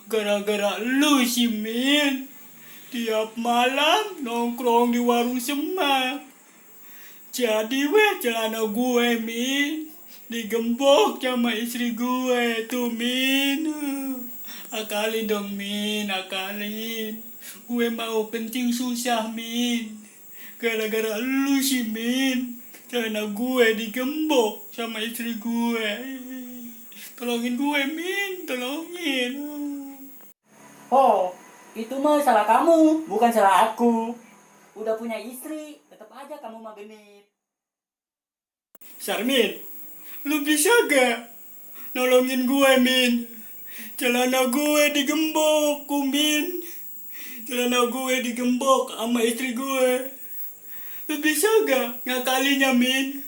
Gara-gara lu sih, Min. Tiap malam nongkrong di warung semak. Jadi celana gue, Min, digembok sama istri gue tuh, Min. Akalin dong, Min, akalin. Gue mau kencing susah, Min. Gara-gara lu sih, Min. Celana gue digembok sama istri gue. Tolongin gue, Min, tolongin. Oh, itu mah salah kamu, bukan salah aku. Udah punya istri, tetap aja kamu mah genit. Sarmin, lu bisa gak nolongin gue, Min? Celana gue digembok, Min. Celana gue digembok sama istri gue. Lu bisa gak ngakalinya, Min?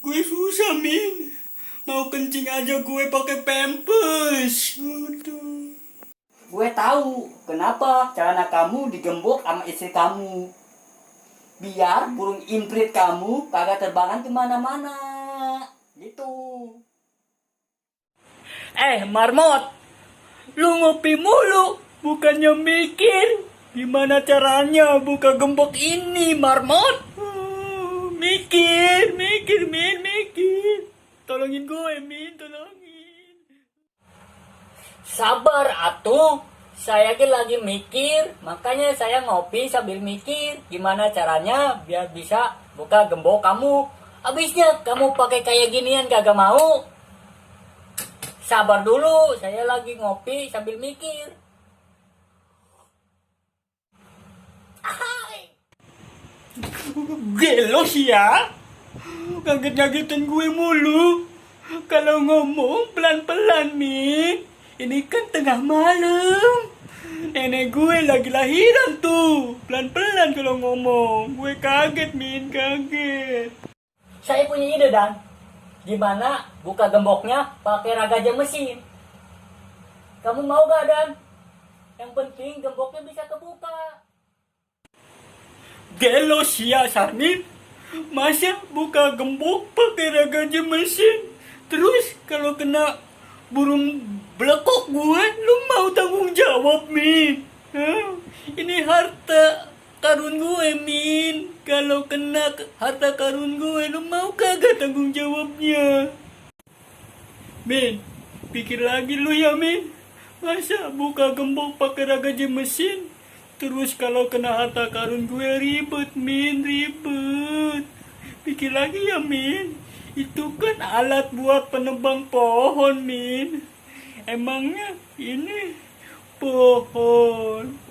Gue susah, Min. Mau kencing aja gue pakai pampers. Aduh. Gue tahu kenapa celana kamu digembok sama istri kamu. Biar burung imprit kamu kagak terbangan kemana-mana. Gitu. Marmot, lu ngopi mulu, bukannya mikir gimana caranya buka gembok ini, Marmot. Mikir, Min, mikir. Tolongin gue, Min, tolongin. Sabar atuh, saya lagi mikir, makanya saya ngopi sambil mikir gimana caranya biar bisa buka gembok kamu. Abisnya kamu pakai kayak ginian kagak mau. Sabar dulu, saya lagi ngopi sambil mikir. Gelos ya, kaget-kagetin gue mulu. Kalau ngomong pelan-pelan, Min. Ini kan tengah malam. Nenek gue lagi lahiran tuh. Pelan-pelan kalau ngomong. Gue kaget, Min, kaget. Saya punya ide, Dan. Gimana buka gemboknya pakai ragaja mesin? Kamu mau gak, Dan? Yang penting gemboknya bisa kebuka. Gelos ya, Sarmin. Masa buka gembok pakai ragaja mesin? Terus kalau kena burung belekok gue, lu mau tanggung jawab, Min? Hah? Ini harta karun gue, Min. Kalau kena harta karun gue, lu mau kagak tanggung jawabnya? Min, pikir lagi lu ya, Min. Masa buka gembok pakai ragaja mesin? Terus kalau kena harta karun gue ribet, Min, ribet. Pikir lagi ya, Min. Itu kan alat buat penebang pohon, Min. Emangnya ini pohon.